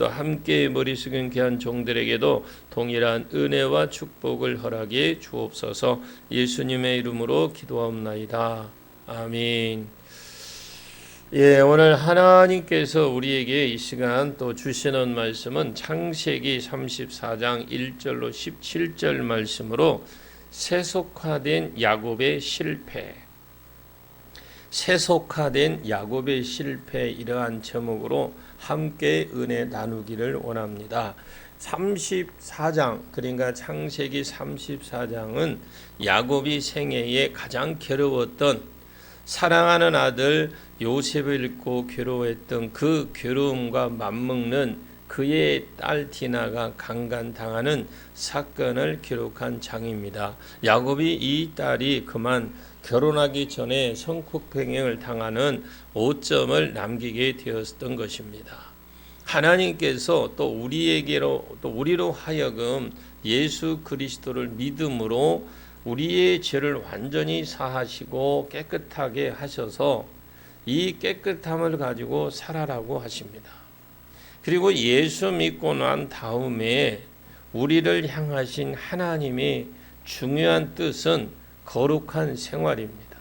오늘도 함께 머리 숙인 귀한 종들에게도 동일한 은혜와 축복을 허락해 주옵소서. 예수님의 이름으로 기도하옵나이다. 아멘. 예, 오늘 하나님께서 우리에게 이 시간 또 주시는 말씀은 창세기 34장 1절로 17절 말씀으로 세속화된 야곱의 실패, 세속화된 야곱의 실패, 이러한 제목으로 함께 은혜 나누기를 원합니다. 34장, 그러니까 창세기 34장은 야곱이 생애에 가장 괴로웠던, 사랑하는 아들 요셉을 잃고 괴로워했던 그 괴로움과 맞먹는 그의 딸 디나가 강간당하는 사건을 기록한 장입니다. 야곱이 이 딸이 그만 결혼하기 전에 성폭행을 당하는 오점을 남기게 되었던 것입니다. 하나님께서 또 우리로 하여금 예수 그리스도를 믿음으로 우리의 죄를 완전히 사하시고 깨끗하게 하셔서 이 깨끗함을 가지고 살아라고 하십니다. 그리고 예수 믿고 난 다음에 우리를 향하신 하나님의 중요한 뜻은 거룩한 생활입니다.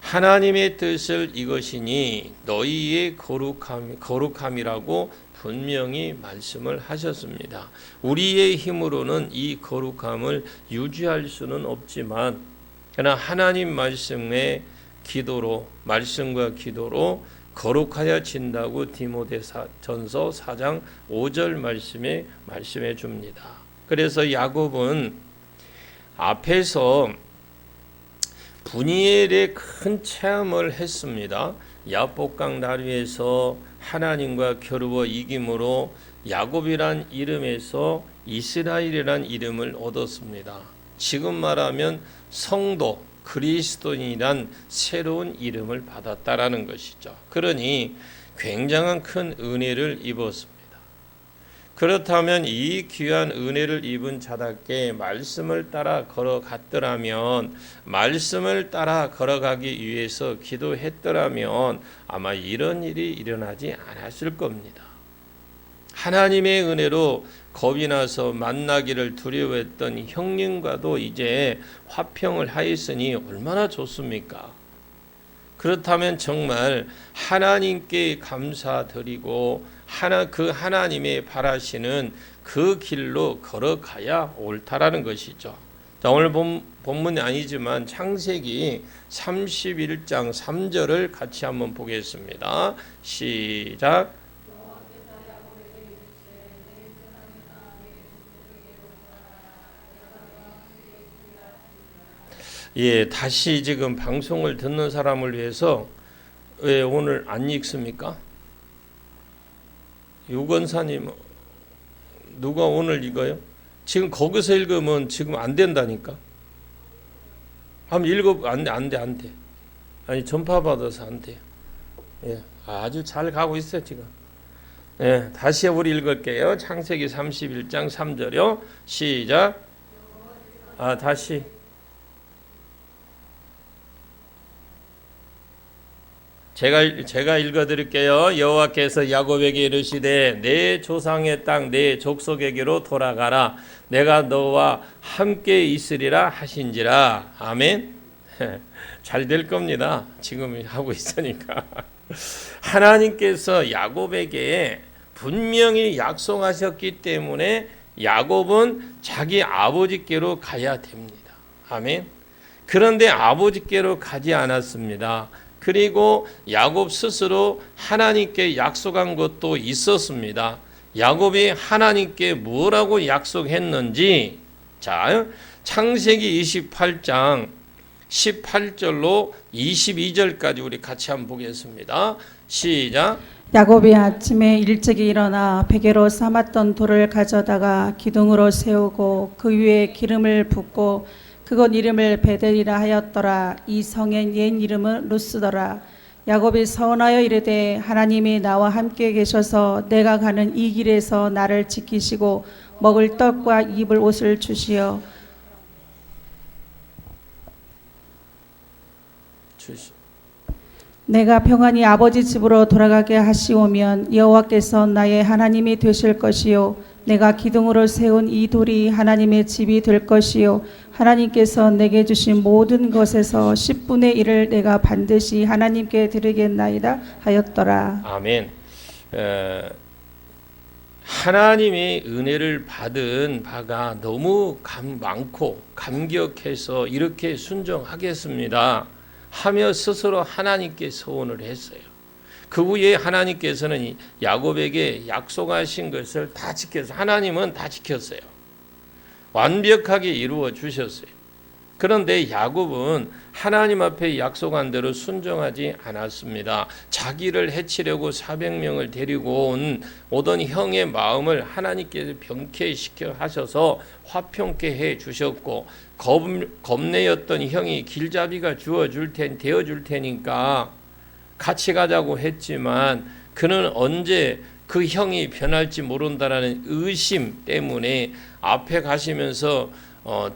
하나님의 뜻을 이것이니 너희의 거룩함이라고 분명히 말씀을 하셨습니다. 우리의 힘으로는 이 거룩함을 유지할 수는 없지만, 그러나 하나님 말씀과 기도로 거룩하여진다고 디모데전서 4장 5절 말씀해 줍니다. 그래서 야곱은 앞에서 분이엘의 큰 체험을 했습니다. 야복강 다리에서 하나님과 겨루어 이김으로 야곱이란 이름에서 이스라엘이란 이름을 얻었습니다. 지금 말하면 성도, 그리스도인이란 새로운 이름을 받았다라는 것이죠. 그러니 굉장한 큰 은혜를 입었습니다. 그렇다면 이 귀한 은혜를 입은 자답게 말씀을 따라 걸어갔더라면, 말씀을 따라 걸어가기 위해서 기도했더라면 아마 이런 일이 일어나지 않았을 겁니다. 하나님의 은혜로 겁이 나서 만나기를 두려워했던 형님과도 이제 화평을 하였으니 얼마나 좋습니까? 그렇다면 정말 하나님께 감사드리고 그 하나님의 바라시는 그 길로 걸어가야 옳다라는 것이죠. 자, 오늘 본문이 아니지만 창세기 31장 3절을 같이 한번 보겠습니다. 시작. 예, 다시 지금 방송을 듣는 사람을 위해서 왜 오늘 안 읽습니까? 유건사님, 누가 오늘 읽어요? 지금 거기서 읽으면 지금 안 된다니까. 한번 읽어. 안 돼. 아니, 전파 받아서 안 돼요. 예, 아주 잘 가고 있어요 지금. 예, 다시 우리 읽을게요. 창세기 31장 3절요. 시작. 다시. 제가 읽어드릴게요. 여호와께서 야곱에게 이르시되 내 조상의 땅 내 족속에게로 돌아가라. 내가 너와 함께 있으리라 하신지라. 아멘. 잘 될 겁니다. 지금 하고 있으니까. 하나님께서 야곱에게 분명히 약속하셨기 때문에 야곱은 자기 아버지께로 가야 됩니다. 아멘. 그런데 아버지께로 가지 않았습니다. 그리고 야곱 스스로 하나님께 약속한 것도 있었습니다. 야곱이 하나님께 뭐라고 약속했는지, 자, 창세기 28장 18절로 22절까지 우리 같이 한번 보겠습니다. 시작. 야곱이 아침에 일찍이 일어나 베개로 삼았던 돌을 가져다가 기둥으로 세우고 그 위에 기름을 붓고 그곳 이름을 베델이라 하였더라. 이 성의 옛 이름은 루스더라. 야곱이 서원하여 이르되 하나님이 나와 함께 계셔서 내가 가는 이 길에서 나를 지키시고 먹을 떡과 입을 옷을 주시어 내가 평안히 아버지 집으로 돌아가게 하시오면 여호와께서 나의 하나님이 되실 것이요 내가 기둥으로 세운 이 돌이 하나님의 집이 될 것이요 하나님께서 내게 주신 모든 것에서 10분의 1을 내가 반드시 하나님께 드리겠나이다 하였더라. 아멘. 하나님의 은혜를 받은 바가 너무 많고 감격해서 이렇게 순종하겠습니다 하며 스스로 하나님께 서원을 했어요. 그 후에 하나님께서는 야곱에게 약속하신 것을 다 지켰어요. 하나님은 다 지켰어요. 완벽하게 이루어 주셨어요. 그런데 야곱은 하나님 앞에 약속한 대로 순종하지 않았습니다. 자기를 해치려고 400명을 데리고 오던 형의 마음을 하나님께서 병쾌시켜 하셔서 화평케 해 주셨고, 겁내였던 형이 길잡이가 되어줄 테니까 같이 가자고 했지만 그는 언제 그 형이 변할지 모른다라는 의심 때문에 앞에 가시면서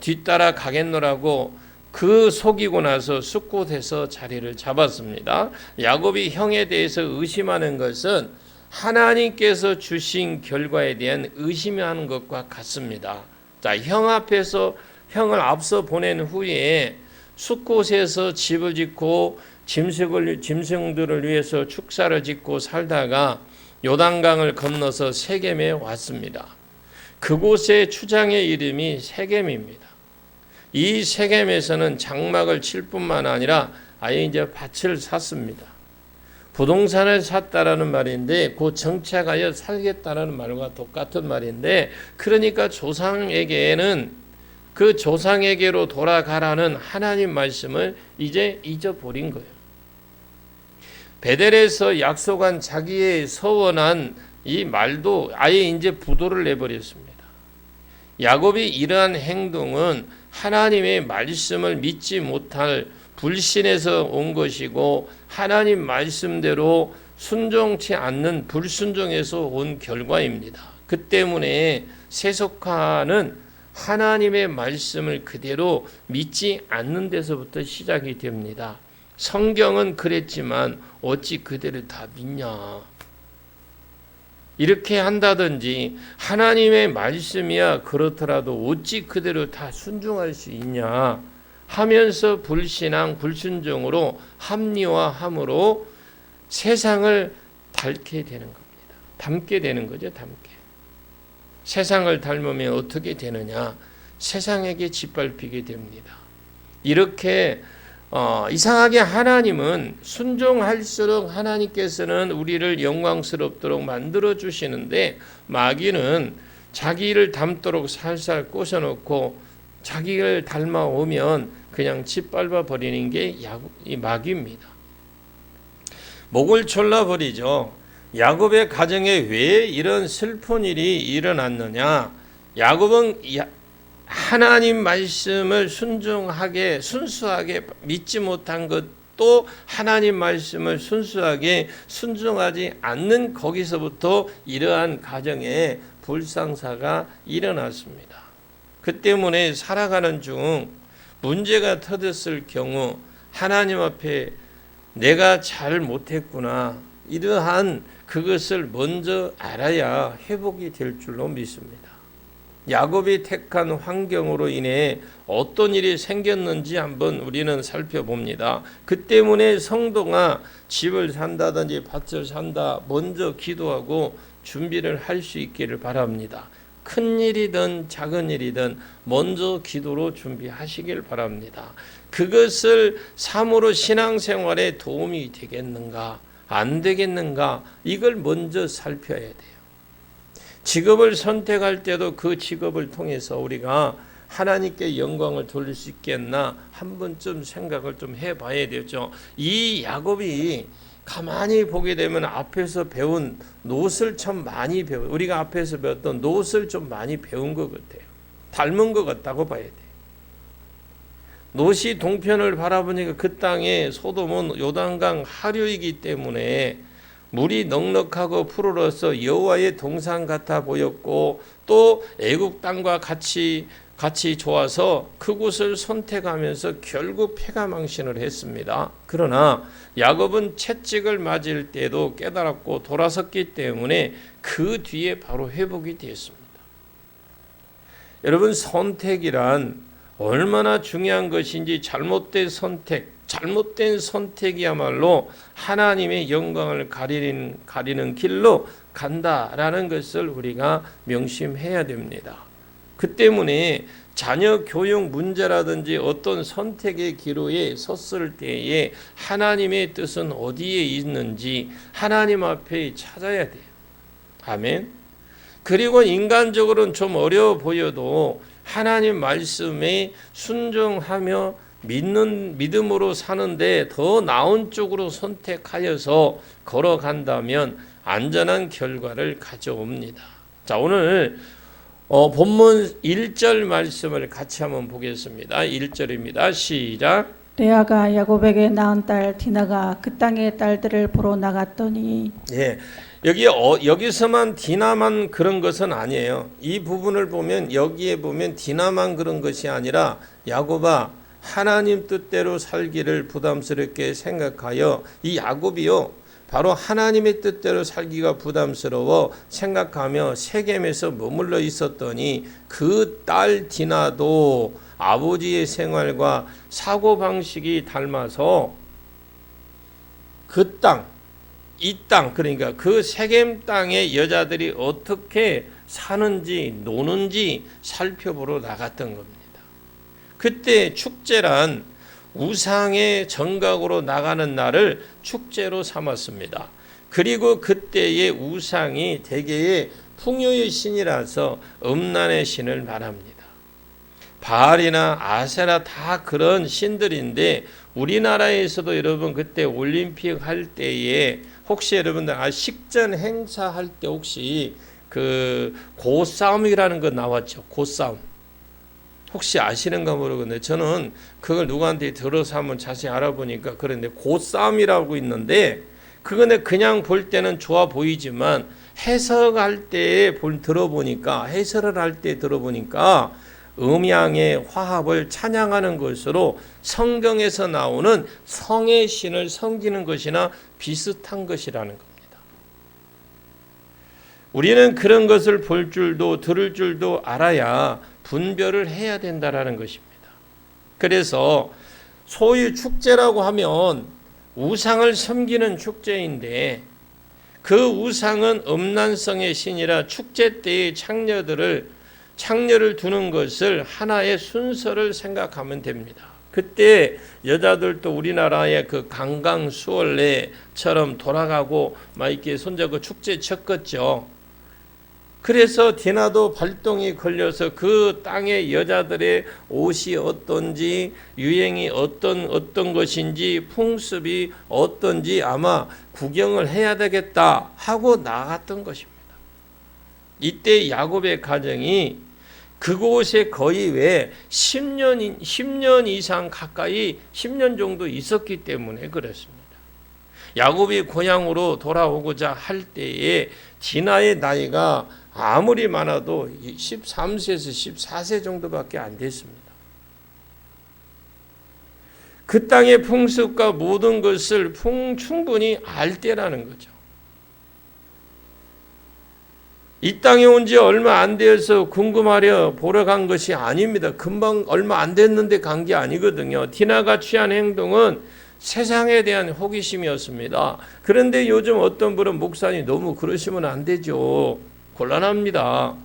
뒤따라 가겠노라고 그 속이고 나서 숫곳에서 자리를 잡았습니다. 야곱이 형에 대해서 의심하는 것은 하나님께서 주신 결과에 대한 의심하는 것과 같습니다. 자, 형 앞에서 형을 앞서 보낸 후에 숫곳에서 집을 짓고 짐승들을 위해서 축사를 짓고 살다가 요단강을 건너서 세겜에 왔습니다. 그곳의 추장의 이름이 세겜입니다. 이 세겜에서는 장막을 칠 뿐만 아니라 아예 이제 밭을 샀습니다. 부동산을 샀다라는 말인데 그 정착하여 살겠다라는 말과 똑같은 말인데, 그러니까 조상에게는 그 조상에게로 돌아가라는 하나님 말씀을 이제 잊어버린 거예요. 베델에서 약속한 자기의 서원한 이 말도 아예 이제 부도를 내버렸습니다. 야곱이 이러한 행동은 하나님의 말씀을 믿지 못할 불신에서 온 것이고, 하나님 말씀대로 순종치 않는 불순종에서 온 결과입니다. 그 때문에 세속화는 하나님의 말씀을 그대로 믿지 않는 데서부터 시작이 됩니다. 성경은 그랬지만 어찌 그대로 다 믿냐, 이렇게 한다든지, 하나님의 말씀이야 그렇더라도 어찌 그대로 다 순종할 수 있냐 하면서 불신앙, 불순종으로 합리화함으로 세상을 닳게 되는 겁니다. 닮게 되는 거죠. 닮게. 세상을 닮으면 어떻게 되느냐? 세상에게 짓밟히게 됩니다. 이렇게 이상하게 하나님은 순종할수록 하나님께서는 우리를 영광스럽도록 만들어 주시는데, 마귀는 자기를 닮도록 살살 꼬셔놓고 자기를 닮아오면 그냥 짓밟아 버리는 게 이 마귀입니다. 목을 졸라버리죠. 야곱의 가정에 왜 이런 슬픈 일이 일어났느냐? 야곱은 하나님 말씀을 순수하게 믿지 못한 것도 하나님 말씀을 순수하게 순종하지 않는 거기서부터 이러한 가정에 불상사가 일어났습니다. 그 때문에 살아가는 중 문제가 터졌을 경우 하나님 앞에 내가 잘 못했구나, 이러한 그것을 먼저 알아야 회복이 될 줄로 믿습니다. 야곱이 택한 환경으로 인해 어떤 일이 생겼는지 한번 우리는 살펴봅니다. 그 때문에 성도가 집을 산다든지 밭을 산다, 먼저 기도하고 준비를 할 수 있기를 바랍니다. 큰 일이든 작은 일이든 먼저 기도로 준비하시길 바랍니다. 그것을 참으로 신앙생활에 도움이 되겠는가, 안 되겠는가, 이걸 먼저 살펴야 돼요. 직업을 선택할 때도 그 직업을 통해서 우리가 하나님께 영광을 돌릴 수 있겠나 한 번쯤 생각을 좀 해봐야 되죠. 이 야곱이 가만히 보게 되면 앞에서 배운 놋을 참 많이 우리가 앞에서 배웠던 놋을 좀 많이 배운 것 같아요. 닮은 것 같다고 봐야 돼요. 놋이 동편을 바라보니까 그 땅에 소돔은 요단강 하류이기 때문에 물이 넉넉하고 푸르러서 여호와의 동산 같아 보였고, 또 애국 땅과 같이 같이 좋아서 그곳을 선택하면서 결국 패가망신을 했습니다. 그러나 야곱은 채찍을 맞을 때도 깨달았고 돌아섰기 때문에 그 뒤에 바로 회복이 되었습니다. 여러분, 선택이란 얼마나 중요한 것인지 잘못된 선택이야말로 하나님의 영광을 가리는 길로 간다라는 것을 우리가 명심해야 됩니다. 그 때문에 자녀 교육 문제라든지 어떤 선택의 기로에 섰을 때에 하나님의 뜻은 어디에 있는지 하나님 앞에 찾아야 돼요. 아멘. 그리고 인간적으로는 좀 어려워 보여도 하나님 말씀에 순종하며 믿음으로 사는데 더 나은 쪽으로 선택하여서 걸어간다면 안전한 결과를 가져옵니다. 자, 오늘 본문 1절 말씀을 같이 한번 보겠습니다. 1절입니다. 시작. 레아가 야곱에게 낳은 딸 디나가 그 땅의 딸들을 보러 나갔더니. 예, 여기서만 디나만 그런 것은 아니에요. 이 부분을 보면 여기에 보면 디나만 그런 것이 아니라 야곱아 하나님 뜻대로 살기를 부담스럽게 생각하여 이 야곱이요 바로 하나님의 뜻대로 살기가 부담스러워 생각하며 세겜에서 머물러 있었더니 그 딸 디나도 아버지의 생활과 사고방식이 닮아서 그 땅, 이 땅, 그러니까 그 세겜 땅의 여자들이 어떻게 사는지 노는지 살펴보러 나갔던 겁니다. 그때 축제란 우상의 정각으로 나가는 날을 축제로 삼았습니다. 그리고 그때의 우상이 대개의 풍요의 신이라서 음란의 신을 말합니다. 바알이나 아세라 다 그런 신들인데 우리나라에서도 여러분 그때 올림픽 할 때에 혹시 여러분들 식전 행사 할 때 혹시 그 고싸움이라는 거 나왔죠. 고싸움. 혹시 아시는가 모르겠는데 저는 그걸 누구한테 들어서 한번 자세히 알아보니까 그런데 고싸움이라고 있는데 그거는 그냥 볼 때는 좋아 보이지만 해석할 때 들어보니까 해설을 할 때 들어보니까 음양의 화합을 찬양하는 것으로 성경에서 나오는 성의 신을 섬기는 것이나 비슷한 것이라는 겁니다. 우리는 그런 것을 볼 줄도 들을 줄도 알아야 분별을 해야 된다라는 것입니다. 그래서 소위 축제라고 하면 우상을 섬기는 축제인데 그 우상은 음란성의 신이라 축제 때의 창녀를 두는 것을 하나의 순서를 생각하면 됩니다. 그때 여자들도 우리나라의 그 강강수월래처럼 돌아가고 막 이렇게 손잡고 축제 쳤겠죠. 그래서 디나도 발동이 걸려서 그 땅의 여자들의 옷이 어떤지 유행이 어떤 것인지 풍습이 어떤지 아마 구경을 해야 되겠다 하고 나갔던 것입니다. 이때 야곱의 가정이 그곳에 거의 왜 10년 이상 가까이 10년 정도 있었기 때문에 그렇습니다. 야곱이 고향으로 돌아오고자 할 때에 디나의 나이가 아무리 많아도 13세에서 14세 정도밖에 안 됐습니다. 그 땅의 풍습과 모든 것을 충분히 알 때라는 거죠. 이 땅에 온 지 얼마 안 되어서 궁금하려 보러 간 것이 아닙니다. 금방 얼마 안 됐는데 간 게 아니거든요. 디나가 취한 행동은 세상에 대한 호기심이었습니다. 그런데 요즘 어떤 분은 목사님 너무 그러시면 안 되죠. 곤란합니다.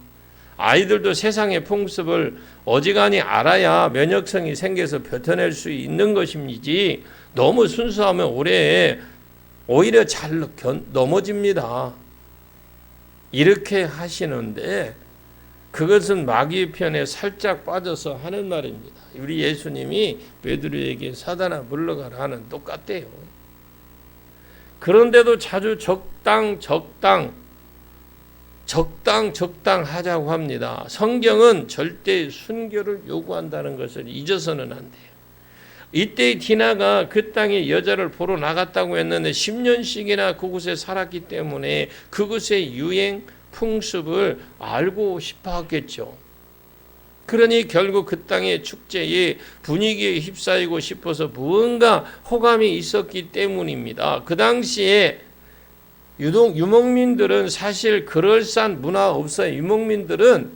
아이들도 세상의 풍습을 어지간히 알아야 면역성이 생겨서 버텨낼 수 있는 것이지 너무 순수하면 오히려 잘 넘어집니다. 이렇게 하시는데 그것은 마귀의 편에 살짝 빠져서 하는 말입니다. 우리 예수님이 베드로에게 사단아 물러가라 하는 똑같대요. 그런데도 자주 적당 하자고 합니다. 성경은 절대 순교를 요구한다는 것을 잊어서는 안 돼요. 이때 디나가 그 땅에 여자를 보러 나갔다고 했는데 10년씩이나 그곳에 살았기 때문에 그곳의 유행, 풍습을 알고 싶어 했겠죠. 그러니 결국 그 땅의 축제의 분위기에 휩싸이고 싶어서 무언가 호감이 있었기 때문입니다. 그 당시에 유목민들은 사실 그럴싸한 문화가 없어요. 유목민들은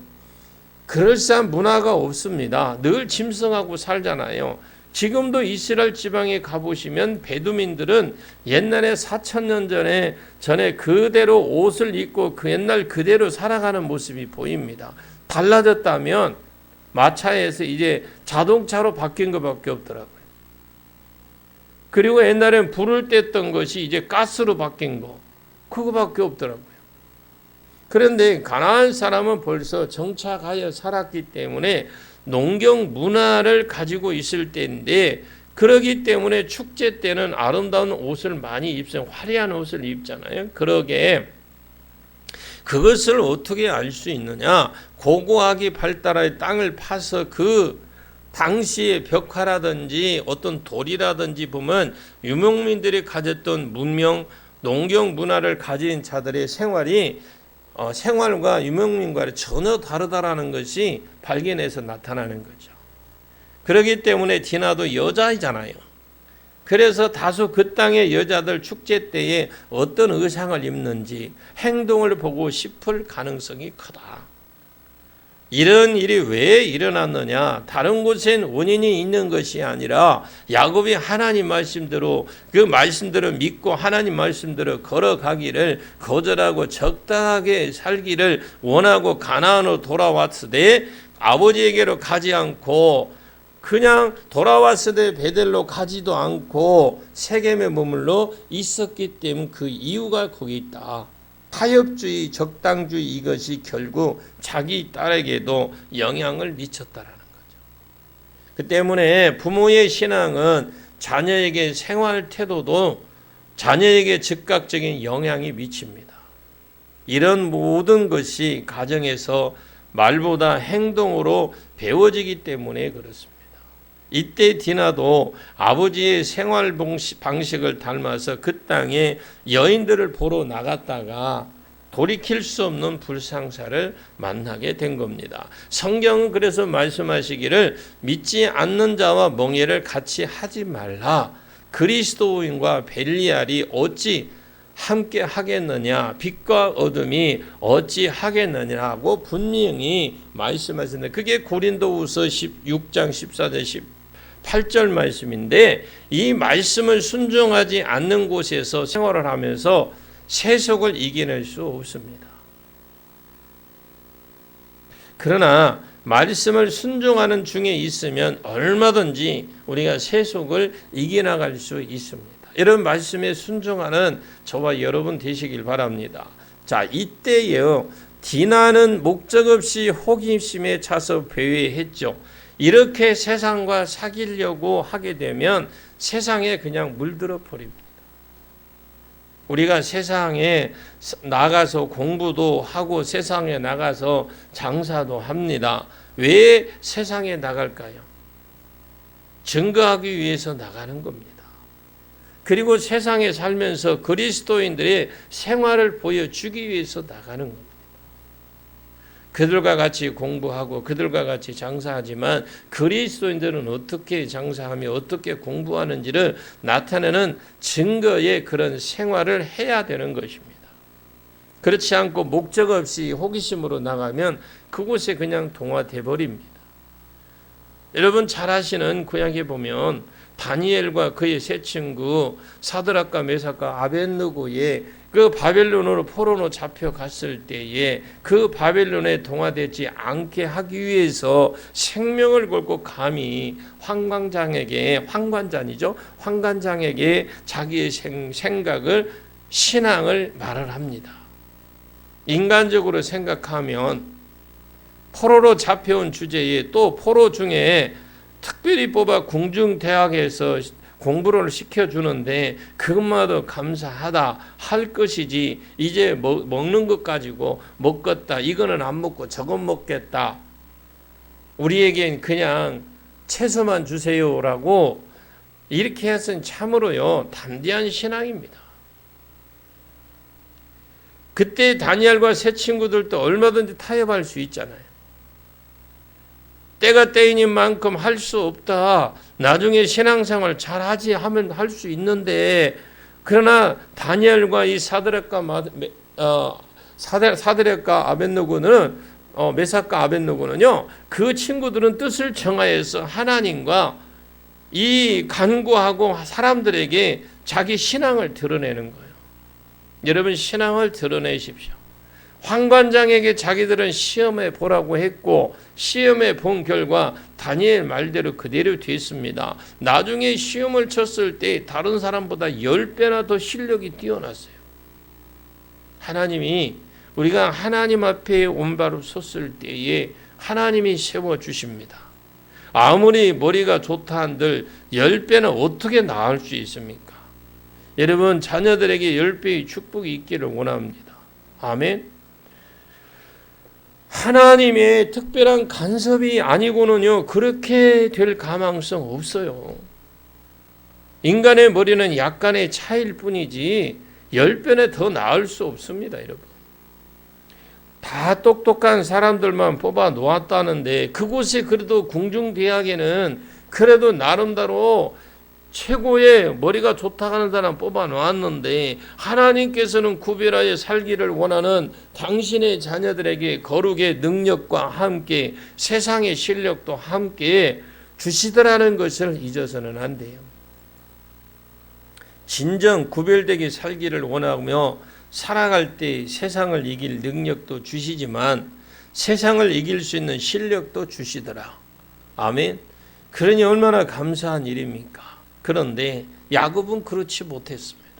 그럴싸한 문화가 없습니다. 늘 짐승하고 살잖아요. 지금도 이스라엘 지방에 가보시면 베두민들은 옛날에 4,000년 전에 그대로 옷을 입고 그 옛날 그대로 살아가는 모습이 보입니다. 달라졌다면 마차에서 이제 자동차로 바뀐 것밖에 없더라고요. 그리고 옛날엔 불을 뗐던 것이 이제 가스로 바뀐 거, 그거밖에 없더라고요. 그런데 가나안 사람은 벌써 정착하여 살았기 때문에 농경 문화를 가지고 있을 때인데, 그러기 때문에 축제 때는 아름다운 옷을 많이 입어요. 화려한 옷을 입잖아요. 그러게 그것을 어떻게 알 수 있느냐? 고고학이 발달하여 땅을 파서 그 당시의 벽화라든지 어떤 돌이라든지 보면 유목민들이 가졌던 문명, 농경 문화를 가진 자들의 생활이 생활과 유목민과는 전혀 다르다라는 것이 발견해서 나타나는 거죠. 그렇기 때문에 디나도 여자이잖아요. 그래서 다소 그 땅의 여자들 축제 때에 어떤 의상을 입는지 행동을 보고 싶을 가능성이 크다. 이런 일이 왜 일어났느냐? 다른 곳엔 원인이 있는 것이 아니라 야곱이 하나님 말씀대로 그 말씀대로 믿고 하나님 말씀대로 걸어가기를 거절하고 적당하게 살기를 원하고 가나안으로 돌아왔을 때 아버지에게로 가지 않고 그냥 돌아왔을 때 베델로 가지도 않고 세겜에 머물러 있었기 때문에 그 이유가 거기 있다. 타협주의, 적당주의 이것이 결국 자기 딸에게도 영향을 미쳤다라는 거죠. 그 때문에 부모의 신앙은 자녀에게 생활 태도도 자녀에게 즉각적인 영향이 미칩니다. 이런 모든 것이 가정에서 말보다 행동으로 배워지기 때문에 그렇습니다. 이때 디나도 아버지의 생활 방식을 닮아서 그 땅에 여인들을 보러 나갔다가 돌이킬 수 없는 불상사를 만나게 된 겁니다. 성경은 그래서 말씀하시기를 믿지 않는 자와 멍에를 같이 하지 말라. 그리스도인과 벨리알이 어찌 함께 하겠느냐, 빛과 어둠이 어찌 하겠느냐고 분명히 말씀하셨는데, 그게 고린도후서 16장 14절 18절 말씀인데, 이 말씀을 순종하지 않는 곳에서 생활을 하면서 세속을 이겨낼 수 없습니다. 그러나 말씀을 순종하는 중에 있으면 얼마든지 우리가 세속을 이겨나갈 수 있습니다. 이런 말씀에 순종하는 저와 여러분 되시길 바랍니다. 자, 이때요, 디나는 목적 없이 호기심에 차서 배회했죠. 이렇게 세상과 사귀려고 하게 되면 세상에 그냥 물들어 버립니다. 우리가 세상에 나가서 공부도 하고 세상에 나가서 장사도 합니다. 왜 세상에 나갈까요? 증거하기 위해서 나가는 겁니다. 그리고 세상에 살면서 그리스도인들의 생활을 보여주기 위해서 나가는 겁니다. 그들과 같이 공부하고 그들과 같이 장사하지만 그리스도인들은 어떻게 장사하며 어떻게 공부하는지를 나타내는 증거의 그런 생활을 해야 되는 것입니다. 그렇지 않고 목적 없이 호기심으로 나가면 그곳에 그냥 동화돼 버립니다. 여러분 잘 아시는 구약에 보면 다니엘과 그의 세 친구 사드락과 메삭과 아벳느고의 그 바벨론으로 포로로 잡혀갔을 때에 그 바벨론에 동화되지 않게 하기 위해서 생명을 걸고 감히 환관장에게 자기의 생각을 신앙을 말을 합니다. 인간적으로 생각하면 포로로 잡혀온 주제에 또 포로 중에 특별히 뽑아 궁중대학에서 공부를 시켜주는데 그것마저 감사하다 할 것이지, 이제 먹는 것 가지고 먹겠다, 이거는 안 먹고 저건 먹겠다, 우리에겐 그냥 채소만 주세요라고 이렇게 해서는 참으로요 담대한 신앙입니다. 그때 다니엘과 세 친구들도 얼마든지 타협할 수 있잖아요. 때가 때이니 만큼 할 수 없다. 나중에 신앙생활 잘하지 하면 할 수 있는데, 그러나 다니엘과 이 사드락과 아벳느고는 메삭과 아벳느고는요, 그 친구들은 뜻을 정하여서 하나님과 이 간구하고 사람들에게 자기 신앙을 드러내는 거예요. 여러분, 신앙을 드러내십시오. 황관장에게 자기들은 시험해 보라고 했고, 시험해 본 결과 다니엘 말대로 그대로 됐습니다. 나중에 시험을 쳤을 때 다른 사람보다 10배나 더 실력이 뛰어났어요. 하나님이, 우리가 하나님 앞에 온바로 섰을 때에 하나님이 세워주십니다. 아무리 머리가 좋다 한들 10배는 어떻게 나을 수 있습니까? 여러분, 자녀들에게 10배의 축복이 있기를 원합니다. 아멘. 하나님의 특별한 간섭이 아니고는요, 그렇게 될 가망성 없어요. 인간의 머리는 약간의 차이일 뿐이지 10배는 더 나을 수 없습니다, 여러분. 다 똑똑한 사람들만 뽑아 놓았다는데, 그곳에 그래도 궁중대학에는 그래도 나름대로 최고의 머리가 좋다 하는 사람 뽑아 놓았는데, 하나님께서는 구별하여 살기를 원하는 당신의 자녀들에게 거룩의 능력과 함께 세상의 실력도 함께 주시더라는 것을 잊어서는 안 돼요. 진정 구별되게 살기를 원하며 살아갈 때 세상을 이길 능력도 주시지만 세상을 이길 수 있는 실력도 주시더라. 아멘. 그러니 얼마나 감사한 일입니까? 그런데 야곱은 그렇지 못했습니다.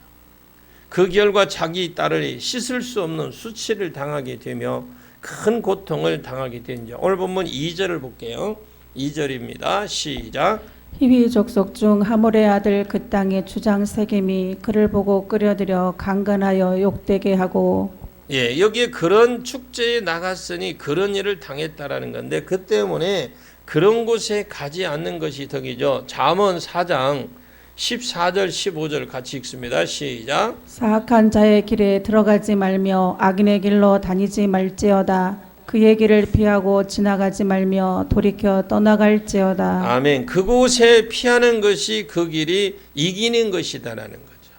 그 결과 자기 딸을 씻을 수 없는 수치를 당하게 되며 큰 고통을 당하게 된죠. 오늘 본문 2절을 볼게요. 2절입니다. 시작. 히위 족속 중 하몰의 아들 그 땅의 주장 세겜이 그를 보고 끌어들여 강간하여 욕되게 하고. 예, 여기에 그런 축제에 나갔으니 그런 일을 당했다라는 건데, 그 때문에 그런 곳에 가지 않는 것이 덕이죠. 잠언 4장 14절 15절 같이 읽습니다. 시작. 사악한 자의 길에 들어가지 말며 악인의 길로 다니지 말지어다. 그의 길을 피하고 지나가지 말며 돌이켜 떠나갈지어다. 아멘. 그곳에 피하는 것이 그 길이 이기는 것이다라는 거죠.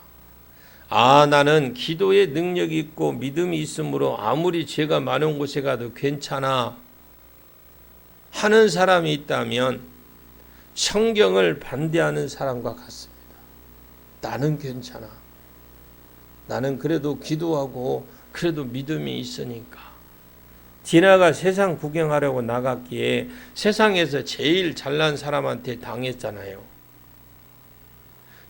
아, 나는 기도에 능력이 있고 믿음이 있으므로 아무리 죄가 많은 곳에 가도 괜찮아 하는 사람이 있다면 성경을 반대하는 사람과 같습니다. 나는 괜찮아. 나는 그래도 기도하고 그래도 믿음이 있으니까. 디나가 세상 구경하려고 나갔기에 세상에서 제일 잘난 사람한테 당했잖아요.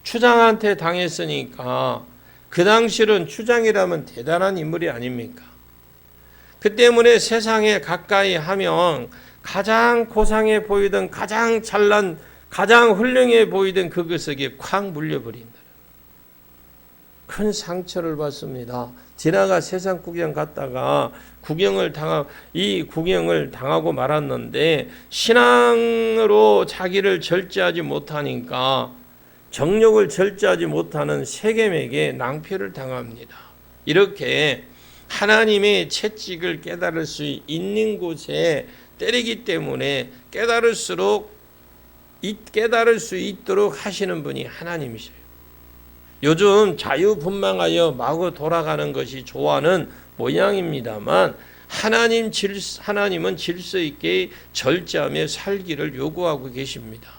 추장한테 당했으니까 그 당시는 추장이라면 대단한 인물이 아닙니까? 그 때문에 세상에 가까이 하면 가장 고상해 보이던 가장 잘난 가장 훌륭해 보이던 그것에게 콱 물려버린다. 큰 상처를 받습니다. 디나가 세상 구경 갔다가 이 구경을 당하고 말았는데 신앙으로 자기를 절제하지 못하니까 정욕을 절제하지 못하는 세겜에게 낭패를 당합니다. 이렇게 하나님의 채찍을 깨달을 수 있는 곳에 때리기 때문에 깨달을 수 있도록 하시는 분이 하나님이셔요. 요즘 자유분방하여 마구 돌아가는 것이 좋아하는 모양입니다만 하나님은 질서 있게 절제하며 살기를 요구하고 계십니다.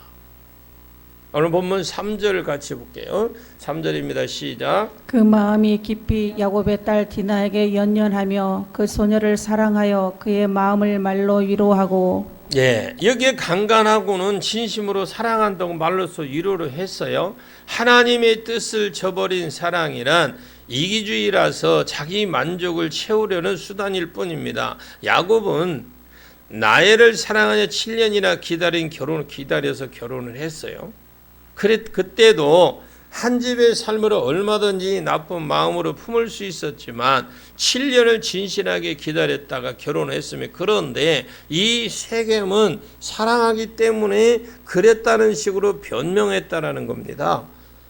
오늘 본문 3절 같이 볼게요. 3절입니다. 시작. 그 마음이 깊이 야곱의 딸 디나에게 연연하며 그 소녀를 사랑하여 그의 마음을 말로 위로하고. 예, 여기에 강간하고는 진심으로 사랑한다고 말로써 위로를 했어요. 하나님의 뜻을 저버린 사랑이란 이기주의라서 자기 만족을 채우려는 수단일 뿐입니다. 야곱은 라헬을 사랑하여 7년이나 기다려서 결혼을 했어요. 그때도 한 집의 삶을 얼마든지 나쁜 마음으로 품을 수 있었지만 7년을 진실하게 기다렸다가 결혼했으며, 그런데 이 세겜은 사랑하기 때문에 그랬다는 식으로 변명했다라는 겁니다.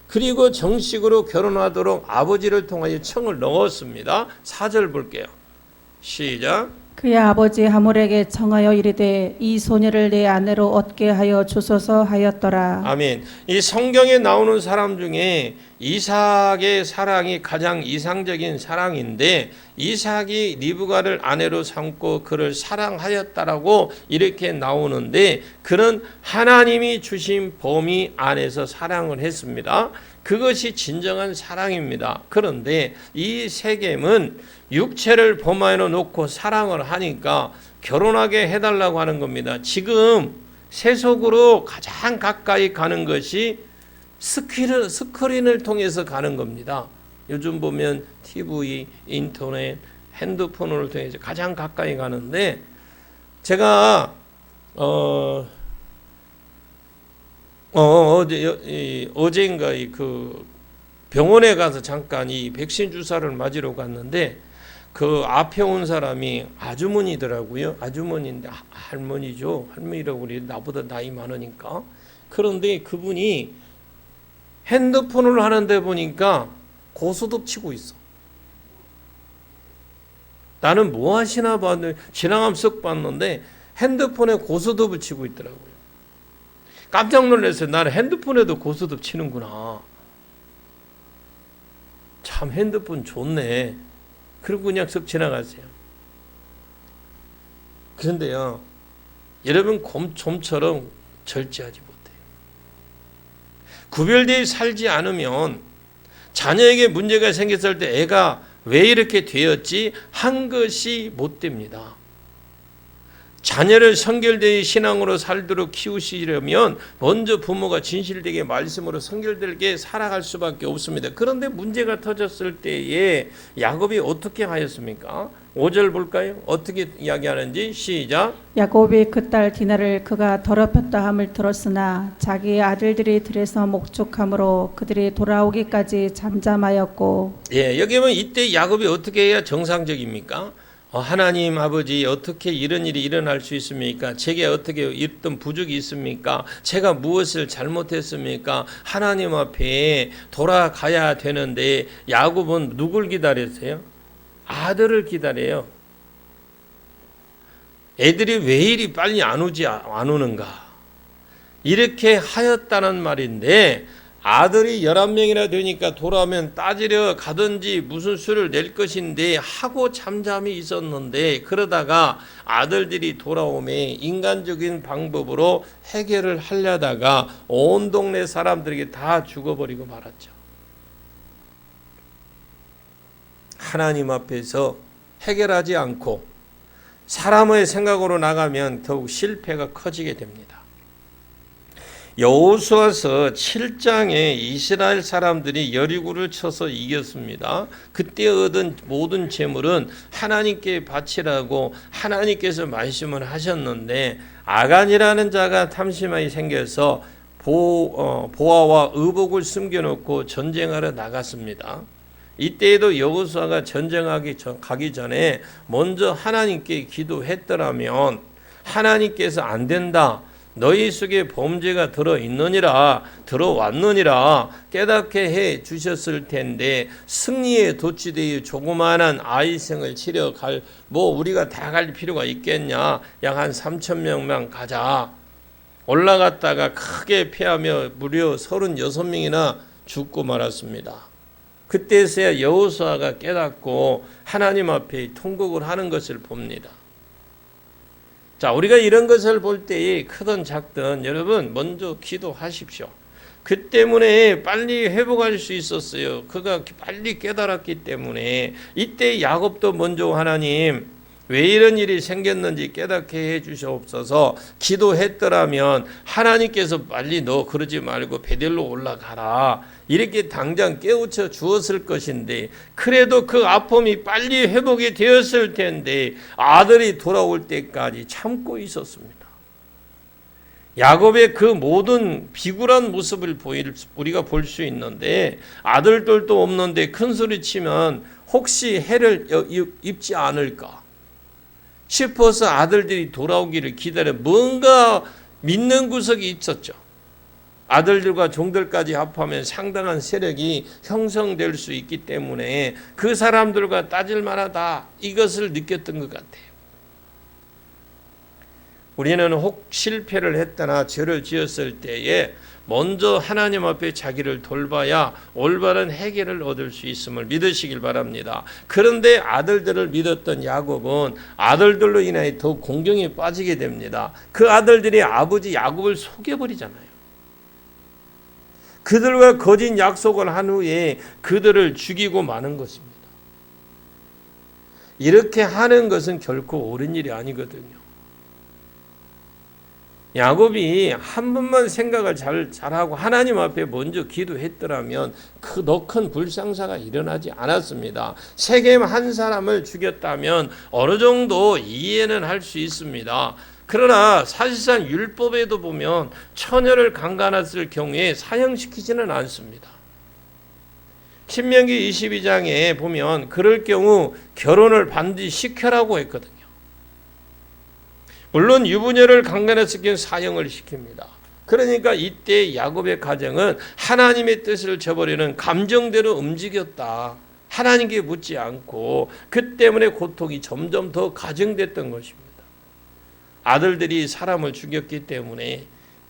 그리고 정식으로 결혼하도록 아버지를 통하여 청을 넣었습니다. 4절 볼게요. 시작. 그의 아버지 하몰에게 청하여 이르되 이 소녀를 내 아내로 얻게 하여 주소서 하였더라. 아멘. 이 성경에 나오는 사람 중에 이삭의 사랑이 가장 이상적인 사랑인데 이삭이 리브가를 아내로 삼고 그를 사랑하였다라고 이렇게 나오는데 그는 하나님이 주신 범위 안에서 사랑을 했습니다. 그것이 진정한 사랑입니다. 그런데 이 세겜은 육체를 범위에 놓고 사랑을 하니까 결혼하게 해달라고 하는 겁니다. 지금 세속으로 가장 가까이 가는 것이 스크린을 통해서 가는 겁니다. 요즘 보면 TV, 인터넷, 핸드폰을 통해서 가장 가까이 가는데 제가 어제인가 그 병원에 가서 잠깐 이 백신 주사를 맞으러 갔는데 그 앞에 온 사람이 아주머니더라고요. 아주머니인데 할머니죠. 할머니라고 그래. 나보다 나이 많으니까. 그런데 그분이 핸드폰을 하는데 보니까 고스톱 치고 있어. 나는 뭐 하시나 봤는데 지나가면 쓱 봤는데 핸드폰에 고스톱을 치고 있더라고요. 깜짝 놀랐어요. 나는 핸드폰에도 고스톱 치는구나. 참 핸드폰 좋네. 그리고 그냥 쓱 지나갔어요. 그런데요, 여러분 좀처럼 절제하지 못해요. 구별되어 살지 않으면 자녀에게 문제가 생겼을 때 애가 왜 이렇게 되었지 한 것이 못 됩니다. 자녀를 성결되이 신앙으로 살도록 키우시려면 먼저 부모가 진실되게 말씀으로 성결되게 살아갈 수밖에 없습니다. 그런데 문제가 터졌을 때에 야곱이 어떻게 하였습니까? 5절 볼까요? 어떻게 이야기하는지 시작. 야곱이 그 딸 디나를 그가 더럽혔다 함을 들었으나 자기의 아들들이 들에서 목축함으로 그들이 돌아오기까지 잠잠하였고. 예, 여기 보면 이때 야곱이 어떻게 해야 정상적입니까? 하나님 아버지 어떻게 이런 일이 일어날 수 있습니까? 제게 어떻게 어떤 부족이 있습니까? 제가 무엇을 잘못했습니까? 하나님 앞에 돌아가야 되는데 야곱은 누굴 기다렸어요? 아들을 기다려요. 애들이 왜 이리 빨리 안 오는가? 이렇게 하였다는 말인데 아들이 11명이나 되니까 돌아오면 따지려 가든지 무슨 수를 낼 것인데 하고 잠잠히 있었는데 그러다가 아들들이 돌아오면 인간적인 방법으로 해결을 하려다가 온 동네 사람들에게 다 죽어버리고 말았죠. 하나님 앞에서 해결하지 않고 사람의 생각으로 나가면 더욱 실패가 커지게 됩니다. 여호수아서 7장에 이스라엘 사람들이 여리고를 쳐서 이겼습니다. 그때 얻은 모든 재물은 하나님께 바치라고 하나님께서 말씀을 하셨는데 아간이라는 자가 탐심이 생겨서 보화와 의복을 숨겨놓고 전쟁하러 나갔습니다. 이때에도 여호수아가 가기 전에 먼저 하나님께 기도했더라면 하나님께서 안 된다. 너희 속에 범죄가 들어왔느니라 깨닫게 해 주셨을 텐데 승리에 도취되어 조그마한 아이생을 치러갈 우리가 다 갈 필요가 있겠냐. 약 한 3,000명만 가자. 올라갔다가 크게 패하며 무려 36명이나 죽고 말았습니다. 그때서야 여호수아가 깨닫고 하나님 앞에 통곡을 하는 것을 봅니다. 자, 우리가 이런 것을 볼 때에 크든 작든 여러분 먼저 기도하십시오. 그 때문에 빨리 회복할 수 있었어요. 그가 빨리 깨달았기 때문에 이때 야곱도 먼저 하나님 왜 이런 일이 생겼는지 깨닫게 해 주시옵소서 기도했더라면 하나님께서 빨리 너 그러지 말고 베델로 올라가라 이렇게 당장 깨우쳐 주었을 것인데 그래도 그 아픔이 빨리 회복이 되었을 텐데 아들이 돌아올 때까지 참고 있었습니다. 야곱의 그 모든 비굴한 모습을 우리가 볼 수 있는데 아들들도 없는데 큰 소리 치면 혹시 해를 입지 않을까 싶어서 아들들이 돌아오기를 기다려 뭔가 믿는 구석이 있었죠. 아들들과 종들까지 합하면 상당한 세력이 형성될 수 있기 때문에 그 사람들과 따질 만하다 이것을 느꼈던 것 같아요. 우리는 혹 실패를 했거나 죄를 지었을 때에 먼저 하나님 앞에 자기를 돌봐야 올바른 해결을 얻을 수 있음을 믿으시길 바랍니다. 그런데 아들들을 믿었던 야곱은 아들들로 인하여 더 공경에 빠지게 됩니다. 그 아들들이 아버지 야곱을 속여버리잖아요. 그들과 거짓 약속을 한 후에 그들을 죽이고 마는 것입니다. 이렇게 하는 것은 결코 옳은 일이 아니거든요. 야곱이 한 번만 생각을 잘하고 하나님 앞에 먼저 기도했더라면 더 큰 불상사가 일어나지 않았습니다. 세겜 한 사람을 죽였다면 어느 정도 이해는 할 수 있습니다. 그러나 사실상 율법에도 보면 처녀를 강간했을 경우에 사형시키지는 않습니다. 신명기 22장에 보면 그럴 경우 결혼을 반드시 시켜라고 했거든요. 물론 유부녀를 강간했을 경우 사형을 시킵니다. 그러니까 이때 야곱의 가정은 하나님의 뜻을 저버리는 감정대로 움직였다. 하나님께 묻지 않고 그 때문에 고통이 점점 더 가중됐던 것입니다. 아들들이 사람을 죽였기 때문에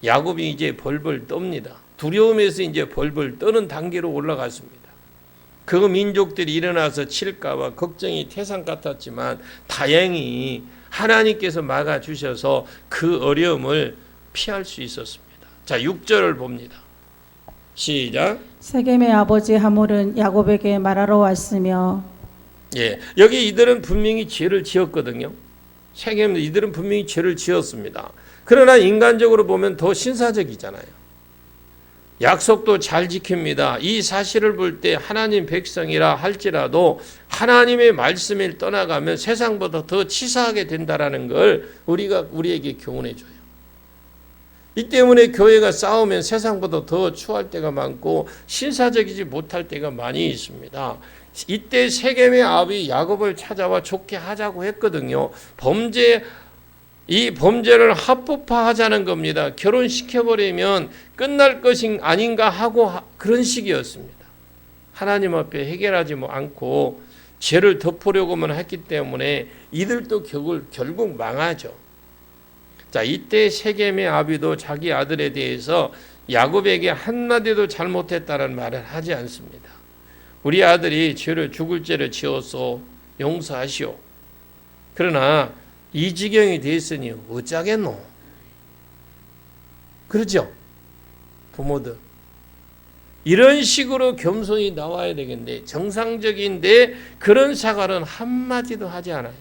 야곱이 이제 벌벌 떱니다. 두려움에서 이제 벌벌 떠는 단계로 올라갔습니다. 그 민족들이 일어나서 칠까 봐 걱정이 태산 같았지만 다행히 하나님께서 막아주셔서 그 어려움을 피할 수 있었습니다. 자, 6절을 봅니다. 시작. 세겜의 아버지 하몰은 야곱에게 말하러 왔으며 여기 이들은 분명히 죄를 지었거든요. 세겜 이들은 분명히 죄를 지었습니다. 그러나 인간적으로 보면 더 신사적이잖아요. 약속도 잘 지킵니다. 이 사실을 볼 때 하나님 백성이라 할지라도 하나님의 말씀을 떠나가면 세상보다 더 치사하게 된다라는 걸 우리에게 교훈해 줘요. 이 때문에 교회가 싸우면 세상보다 더 추할 때가 많고 신사적이지 못할 때가 많이 있습니다. 이때 세겜의 아비 야곱을 찾아와 좋게 하자고 했거든요. 이 범죄를 합법화하자는 겁니다. 결혼시켜버리면 끝날 것이 아닌가 하고 그런 식이었습니다. 하나님 앞에 해결하지 않고 죄를 덮으려고만 했기 때문에 이들도 결국 망하죠. 자, 이때 세겜의 아비도 자기 아들에 대해서 야곱에게 한마디도 잘못했다는 말을 하지 않습니다. 우리 아들이 죽을 죄를 지어서 용서하시오. 그러나 이 지경이 됐으니 어쩌겠노? 그렇죠? 부모들. 이런 식으로 겸손히 나와야 되겠는데 정상적인데 그런 사과는 한마디도 하지 않아요.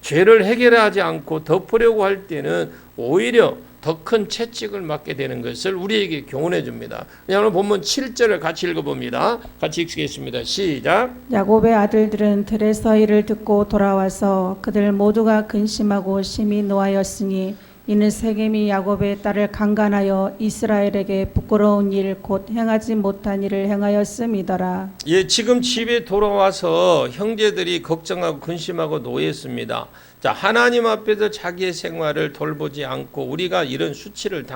죄를 해결하지 않고 덮으려고 할 때는 오히려 더 큰 채찍을 맞게 되는 것을 우리에게 교훈해 줍니다. 오늘 본문 7절을 같이 읽어봅니다. 같이 읽겠습니다. 시작. 야곱의 아들들은 들에서 이를 듣고 돌아와서 그들 모두가 근심하고 심히 노하였으니 이는 세겜이 야곱의 딸을 강간하여 이스라엘에게 부끄러운 일 곧 행하지 못한 일을 행하였음이더라. 지금 집에 돌아와서 형제들이 걱정하고 근심하고 노했습니다. 자, 하나님 앞에서 자기의 생활을 돌보지 않고 우리가 이런 수치를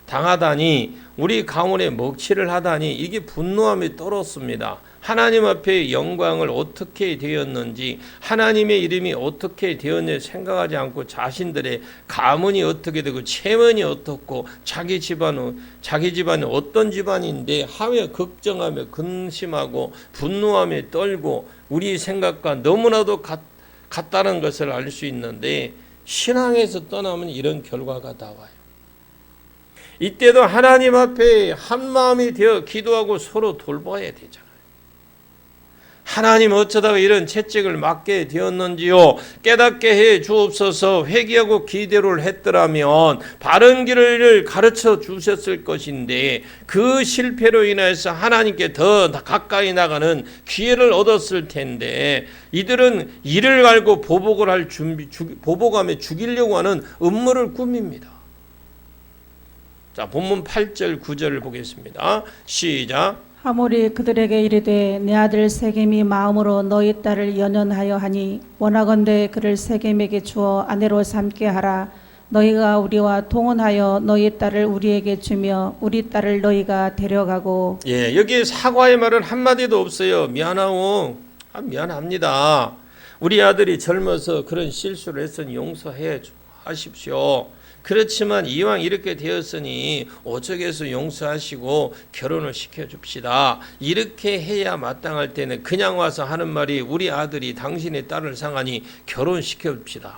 당하다니 우리 가문에 먹칠을 하다니 이게 분노함이 떨었습니다. 하나님 앞에 영광을 어떻게 되었는지 하나님의 이름이 어떻게 되었는지 생각하지 않고 자신들의 가문이 어떻게 되고 체면이 어떻고 자기 집안은 어떤 집안인데 하며 걱정하며 근심하고 분노하며 떨고 우리 생각과 너무나도 같다는 것을 알 수 있는데 신앙에서 떠나면 이런 결과가 나와요. 이때도 하나님 앞에 한 마음이 되어 기도하고 서로 돌봐야 되잖아요. 하나님 어쩌다가 이런 채찍을 맞게 되었는지요. 깨닫게 해 주옵소서. 회개하고 기도를 했더라면 바른 길을 가르쳐 주셨을 것인데 그 실패로 인해서 하나님께 더 가까이 나가는 기회를 얻었을 텐데 이들은 이를 알고 보복하며 죽이려고 하는 음모를 꾸밉니다. 자, 본문 8절 9절을 보겠습니다. 시작. 하몰이 그들에게 이르되 내 아들 세겜이 마음으로 너희 딸을 연연하여 하니 원하건대 그를 세겜에게 주어 아내로 삼게 하라. 너희가 우리와 통혼하여 너희 딸을 우리에게 주며 우리 딸을 너희가 데려가고. 여기 사과의 말은 한마디도 없어요. 미안합니다. 우리 아들이 젊어서 그런 실수를 했으니 용서해 하십시오. 그렇지만 이왕 이렇게 되었으니 오쪽에서 용서하시고 결혼을 시켜줍시다. 이렇게 해야 마땅할 때는 그냥 와서 하는 말이 우리 아들이 당신의 딸을 상하니 결혼시켜줍시다.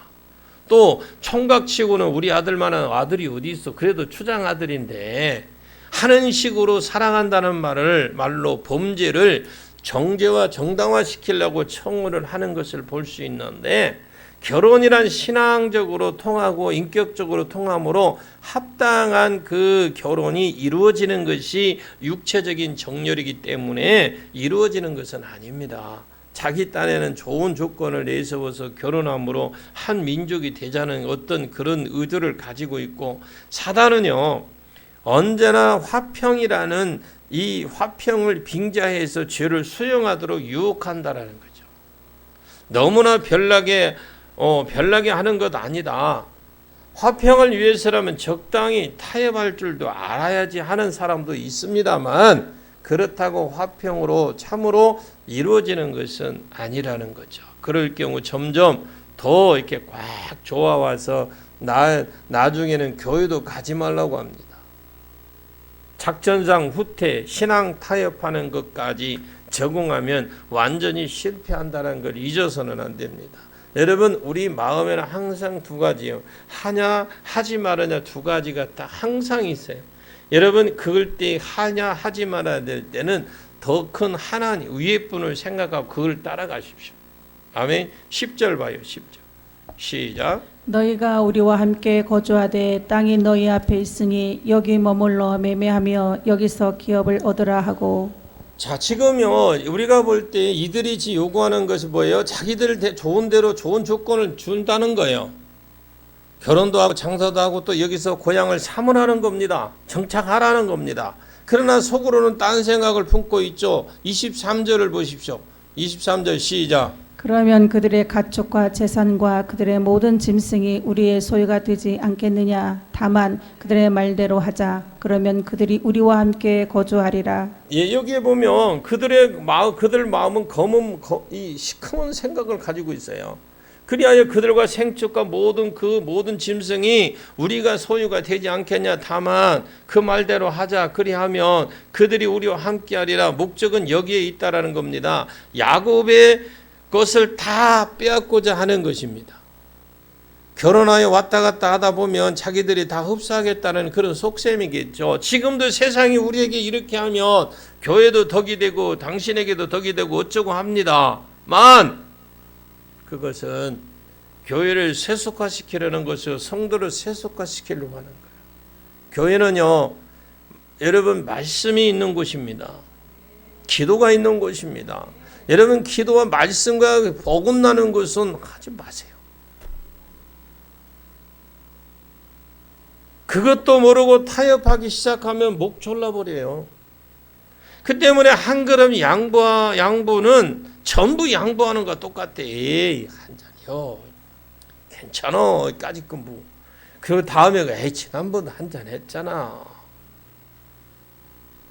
또 총각치고는 우리 아들만한 아들이 어디 있어. 그래도 추장 아들인데 하는 식으로 사랑한다는 말로 범죄를 정죄와 정당화시키려고 청구를 하는 것을 볼 수 있는데 결혼이란 신앙적으로 통하고 인격적으로 통함으로 합당한 그 결혼이 이루어지는 것이 육체적인 정렬이기 때문에 이루어지는 것은 아닙니다. 자기 딴에는 좋은 조건을 내세워서 결혼함으로 한 민족이 되자는 어떤 그런 의도를 가지고 있고 사단은요 언제나 화평이라는 이 화평을 빙자해서 죄를 수용하도록 유혹한다라는 거죠. 너무나 별나게 하는 것 아니다. 화평을 위해서라면 적당히 타협할 줄도 알아야지 하는 사람도 있습니다만 그렇다고 화평으로 참으로 이루어지는 것은 아니라는 거죠. 그럴 경우 점점 더 이렇게 꽉 좋아와서 나중에는 교회도 가지 말라고 합니다. 작전상 후퇴, 신앙 타협하는 것까지 적용하면 완전히 실패한다는 걸 잊어서는 안 됩니다. 여러분 우리 마음에는 항상 두 가지요. 하냐 하지 말아냐 두 가지가 다 항상 있어요. 여러분 그럴 때 하냐 하지 말아야 될 때는 더 큰 하나님 위에 분을 생각하고 그걸 따라가십시오. 아멘. 10절 봐요. 10절 시작. 너희가 우리와 함께 거주하되 땅이 너희 앞에 있으니 여기 머물러 매매하며 여기서 기업을 얻으라 하고. 자 지금요 우리가 볼 때 이들이 요구하는 것이 뭐예요? 자기들 좋은 대로 좋은 조건을 준다는 거예요. 결혼도 하고 장사도 하고 또 여기서 고향을 삼으라는 겁니다. 정착하라는 겁니다. 그러나 속으로는 딴 생각을 품고 있죠. 23절을 보십시오. 23절 시작. 그러면 그들의 가축과 재산과 그들의 모든 짐승이 우리의 소유가 되지 않겠느냐. 다만 그들의 말대로 하자. 그러면 그들이 우리와 함께 거주하리라. 예, 여기에 보면 그들 마음은 이 시커먼 생각을 가지고 있어요. 그리하여 그들과 생축과 모든 짐승이 우리가 소유가 되지 않겠냐. 다만 그 말대로 하자. 그리하면 그들이 우리와 함께하리라. 목적은 여기에 있다라는 겁니다. 야곱의 것을 다 빼앗고자 하는 것입니다. 결혼하여 왔다 갔다 하다 보면 자기들이 다 흡수하겠다는 그런 속셈이겠죠. 지금도 세상이 우리에게 이렇게 하면 교회도 덕이 되고 당신에게도 덕이 되고 어쩌고 합니다만 그것은 교회를 세속화시키려는 것이요 성도를 세속화시키려고 하는 거예요. 교회는요 여러분 말씀이 있는 곳입니다. 기도가 있는 곳입니다. 여러분 기도와 말씀과 어긋나는 것은 하지 마세요. 그것도 모르고 타협하기 시작하면 목 졸라버려요. 그 때문에 한 걸음 양보는 전부 양보하는 것과 똑같아. 에이 한 잔이요. 괜찮아. 까짓 건 뭐. 그리고 다음에 에이 지난번 한 잔 했잖아.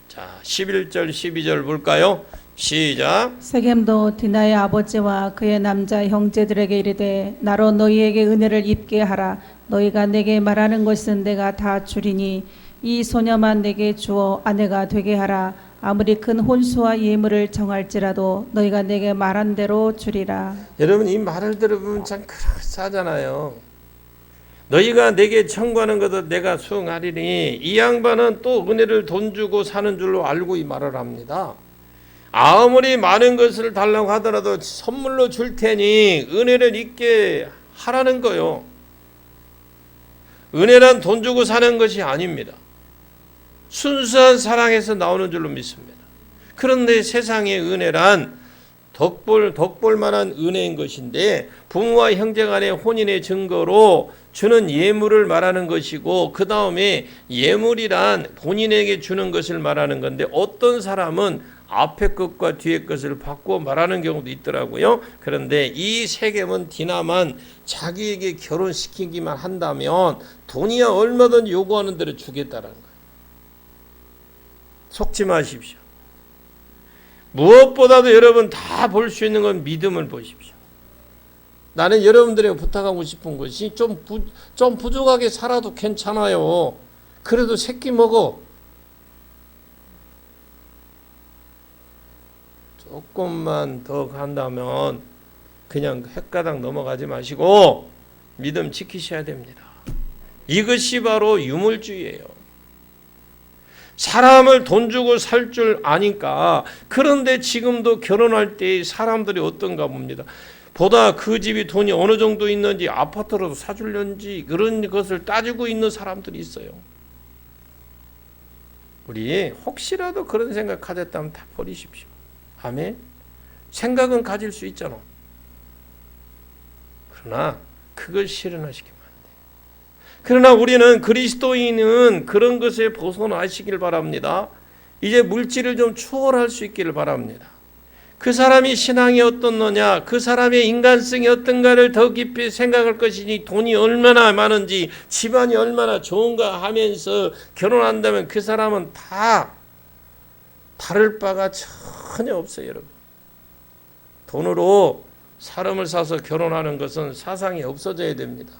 자 11절 12절 볼까요? 시작. 세겜도 디나의 아버지와 그의 남자 형제들에게 이르되 나로 너희에게 은혜를 입게 하라. 너희가 내게 말하는 것은 내가 다 주리니 이 소녀만 내게 주어 아내가 되게 하라. 아무리 큰 혼수와 예물을 정할지라도 너희가 내게 말한 대로 주리라. 여러분 이 말을 들어보면 참 그럴싸하잖아요. 너희가 내게 청구하는 것도 내가 수응하리니 이 양반은 또 은혜를 돈 주고 사는 줄로 알고 이 말을 합니다. 아무리 많은 것을 달라고 하더라도 선물로 줄 테니 은혜를 잊게 하라는 거요. 은혜란 돈 주고 사는 것이 아닙니다. 순수한 사랑에서 나오는 줄로 믿습니다. 그런데 세상의 은혜란 덕볼 만한 은혜인 것인데 부모와 형제 간의 혼인의 증거로 주는 예물을 말하는 것이고 그 다음에 예물이란 본인에게 주는 것을 말하는 건데 어떤 사람은 앞에 것과 뒤에 것을 바꾸어 말하는 경우도 있더라고요. 그런데 이 세겜은 디나만 자기에게 결혼시키기만 한다면 돈이야 얼마든지 요구하는 대로 주겠다는 거예요. 속지 마십시오. 무엇보다도 여러분 다 볼 수 있는 건 믿음을 보십시오. 나는 여러분들에게 부탁하고 싶은 것이 좀 부족하게 살아도 괜찮아요. 그래도 새끼 먹어. 조금만 더 간다면 그냥 헷가닥 넘어가지 마시고 믿음 지키셔야 됩니다. 이것이 바로 유물주의예요. 사람을 돈 주고 살 줄 아니까. 그런데 지금도 결혼할 때 사람들이 어떤가 봅니다. 보다 그 집이 돈이 어느 정도 있는지, 아파트라도 사주려는지 그런 것을 따지고 있는 사람들이 있어요. 우리 혹시라도 그런 생각 가졌다면 다 버리십시오. 아멘. 생각은 가질 수 있잖아. 그러나 그걸 실현하시기만 안 돼요. 그러나 우리는 그리스도인은 그런 것에 벗어나시길 바랍니다. 이제 물질을 좀 추월할 수 있기를 바랍니다. 그 사람이 신앙이 어떻느냐, 그 사람의 인간성이 어떤가를 더 깊이 생각할 것이니, 돈이 얼마나 많은지, 집안이 얼마나 좋은가 하면서 결혼한다면 그 사람은 다 다를 바가 전혀 없어요, 여러분. 돈으로 사람을 사서 결혼하는 것은 사상이 없어져야 됩니다.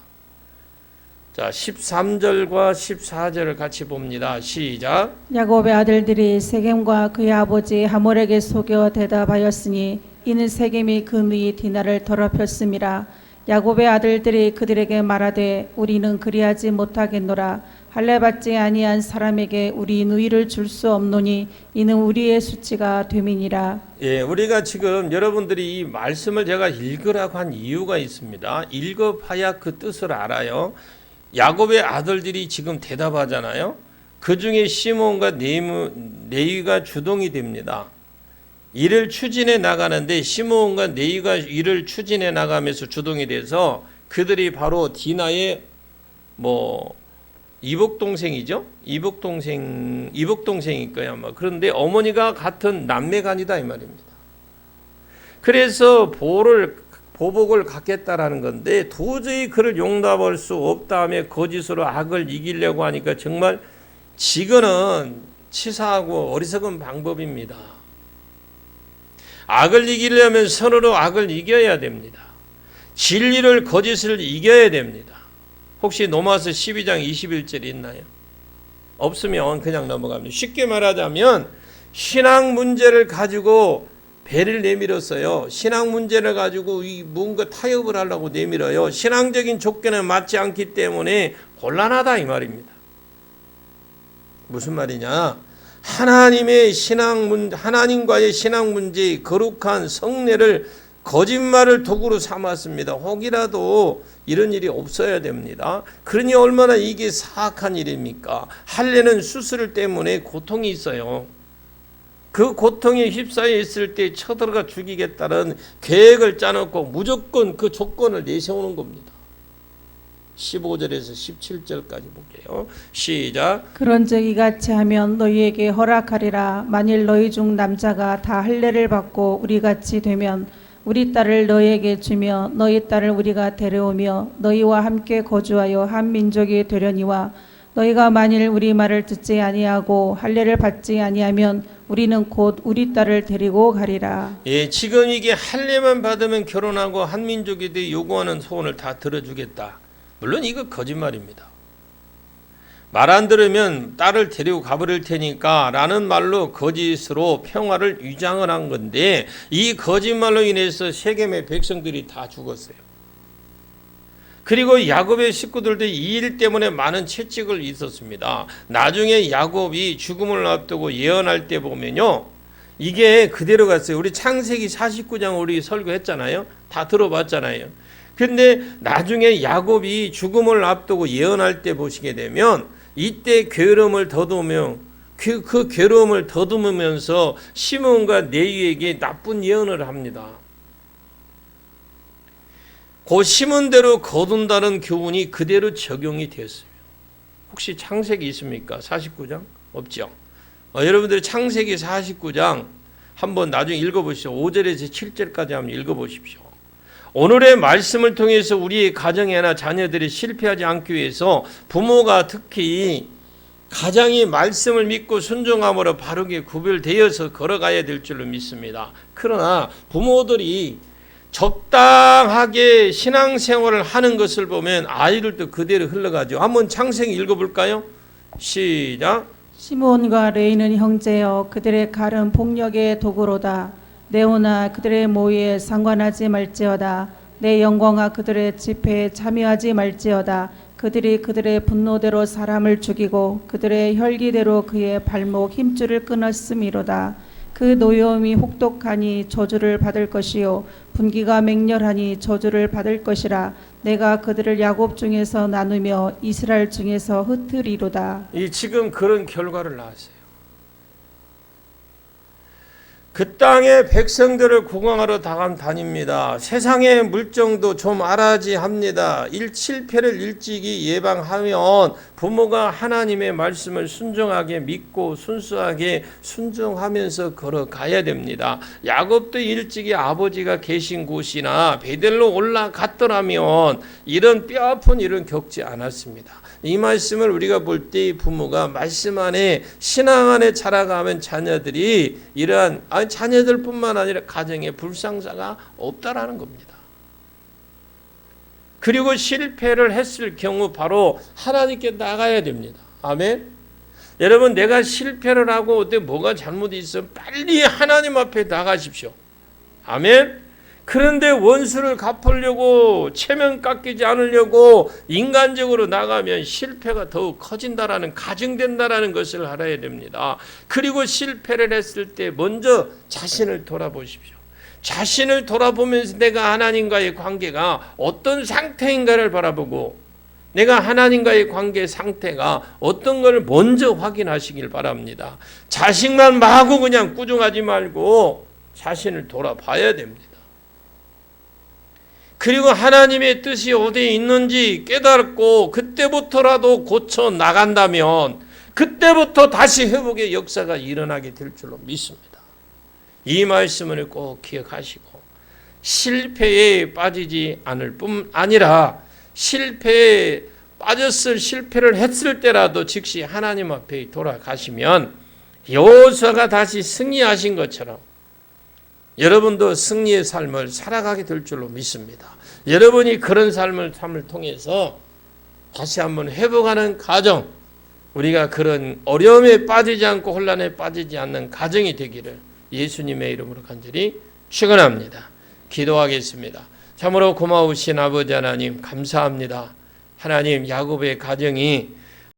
자, 13절과 14절을 같이 봅니다. 시작. 야곱의 아들들이 세겜과 그의 아버지 하몰에게 속여 대답하였으니 이는 세겜이 그 누이 디나를 더럽혔음이라. 야곱의 아들들이 그들에게 말하되 우리는 그리하지 못하겠노라. 할례 받지 아니한 사람에게 우리 누이를 줄 수 없노니 이는 우리의 수치가 됨이니라. 예, 우리가 지금 여러분들이 이 말씀을 제가 읽으라고 한 이유가 있습니다. 읽어봐야 그 뜻을 알아요. 야곱의 아들들이 지금 대답하잖아요. 그 중에 시몬과 레위가 주동이 됩니다. 이를 추진해 나가는데 시몬과 레위가 이를 추진해 나가면서 주동이 돼서 그들이 바로 디나의 이복 동생이죠. 이복 동생일 거야 아마. 그런데 어머니가 같은 남매간이다 이 말입니다. 그래서 보복을 갖겠다라는 건데 도저히 그를 용납할 수 없다며 거짓으로 악을 이기려고 하니까 정말 지거는 치사하고 어리석은 방법입니다. 악을 이기려면 선으로 악을 이겨야 됩니다. 진리를 거짓을 이겨야 됩니다. 혹시 로마서 12장 21절 있나요? 없으면 그냥 넘어갑니다. 쉽게 말하자면 신앙 문제를 가지고 배를 내밀었어요. 신앙 문제를 가지고 뭔가 타협을 하려고 내밀어요. 신앙적인 조건에 맞지 않기 때문에 곤란하다 이 말입니다. 무슨 말이냐? 하나님과의 신앙 문제의 거룩한 성례를 거짓말을 도구로 삼았습니다. 혹이라도 이런 일이 없어야 됩니다. 그러니 얼마나 이게 사악한 일입니까? 할례는 수술 때문에 고통이 있어요. 그 고통에 휩싸여 있을 때 쳐들어가 죽이겠다는 계획을 짜놓고 무조건 그 조건을 내세우는 겁니다. 15절에서 17절까지 볼게요. 시작. 그런즉 이같이 하면 너희에게 허락하리라. 만일 너희 중 남자가 다 할례를 받고 우리같이 되면 우리 딸을 너희에게 주며 너희 딸을 우리가 데려오며 너희와 함께 거주하여 한 민족이 되려니와 너희가 만일 우리 말을 듣지 아니하고 할례를 받지 아니하면 우리는 곧 우리 딸을 데리고 가리라. 예, 지금 이게 할례만 받으면 결혼하고 한 민족이 돼 요구하는 소원을 다 들어주겠다. 물론 이거 거짓말입니다. 말 안 들으면 딸을 데리고 가버릴 테니까 라는 말로 거짓으로 평화를 위장을 한 건데 이 거짓말로 인해서 세겜의 백성들이 다 죽었어요. 그리고 야곱의 식구들도 이 일 때문에 많은 채찍을 있었습니다. 나중에 야곱이 죽음을 앞두고 예언할 때 보면요. 이게 그대로 갔어요. 우리 창세기 49장 우리 설교했잖아요. 다 들어봤잖아요. 근데 나중에 야곱이 죽음을 앞두고 예언할 때 보시게 되면 이때 괴로움을 더듬으며 그 괴로움을 더듬으면서 시몬과 레위에게 나쁜 예언을 합니다. 그 시몬대로 거둔다는 교훈이 그대로 적용이 됐어요. 혹시 창세기 있습니까? 49장? 없죠. 여러분들이 창세기 49장 한번 나중에 읽어보시죠. 5절에서 7절까지 한번 읽어보십시오. 오늘의 말씀을 통해서 우리의 가정이나 자녀들이 실패하지 않기 위해서 부모가 특히 가장이 말씀을 믿고 순종함으로 바르게 구별되어서 걸어가야 될 줄로 믿습니다. 그러나 부모들이 적당하게 신앙생활을 하는 것을 보면 아이들도 그대로 흘러가죠. 한번 창세기 읽어볼까요? 시작. 시몬과 레이는 형제여 그들의 칼은 폭력의 도구로다. 네오나 그들의 모의에 상관하지 말지어다. 내 영광아 그들의 집회에 참여하지 말지어다. 그들이 그들의 분노대로 사람을 죽이고 그들의 혈기대로 그의 발목 힘줄을 끊었음이로다. 그 노여움이 혹독하니 저주를 받을 것이요 분기가 맹렬하니 저주를 받을 것이라. 내가 그들을 야곱 중에서 나누며 이스라엘 중에서 흩으리로다. 이 지금 그런 결과를 낳았어요. 그 땅의 백성들을 구경하러 다닙니다. 세상의 물정도 좀 알아야지 합니다. 실패를 일찍이 예방하면 부모가 하나님의 말씀을 순종하게 믿고 순수하게 순종하면서 걸어가야 됩니다. 야곱도 일찍이 아버지가 계신 곳이나 베델로 올라갔더라면 이런 뼈아픈 일은 겪지 않았습니다. 이 말씀을 우리가 볼 때 부모가 말씀 안에 신앙 안에 자라가면 자녀들이 이러한 자녀들뿐만 아니라 가정에 불상사가 없다라는 겁니다. 그리고 실패를 했을 경우 바로 하나님께 나가야 됩니다. 아멘. 여러분 내가 실패를 하고 어때 뭐가 잘못이 있으면 빨리 하나님 앞에 나가십시오. 아멘. 그런데 원수를 갚으려고 체면 깎이지 않으려고 인간적으로 나가면 실패가 더욱 커진다라는 가증된다라는 것을 알아야 됩니다. 그리고 실패를 했을 때 먼저 자신을 돌아보십시오. 자신을 돌아보면서 내가 하나님과의 관계가 어떤 상태인가를 바라보고 내가 하나님과의 관계 상태가 어떤 걸 먼저 확인하시길 바랍니다. 자식만 마구 그냥 꾸중하지 말고 자신을 돌아봐야 됩니다. 그리고 하나님의 뜻이 어디에 있는지 깨닫고 그때부터라도 고쳐 나간다면 그때부터 다시 회복의 역사가 일어나게 될 줄로 믿습니다. 이 말씀을 꼭 기억하시고 실패에 빠지지 않을 뿐 아니라 실패에 빠졌을 실패를 했을 때라도 즉시 하나님 앞에 돌아가시면 여호수아가 다시 승리하신 것처럼 여러분도 승리의 삶을 살아가게 될 줄로 믿습니다. 여러분이 그런 삶을 통해서 다시 한번 회복하는 가정, 우리가 그런 어려움에 빠지지 않고 혼란에 빠지지 않는 가정이 되기를 예수님의 이름으로 간절히 축원합니다. 기도하겠습니다. 참으로 고마우신 아버지 하나님 감사합니다. 하나님 야곱의 가정이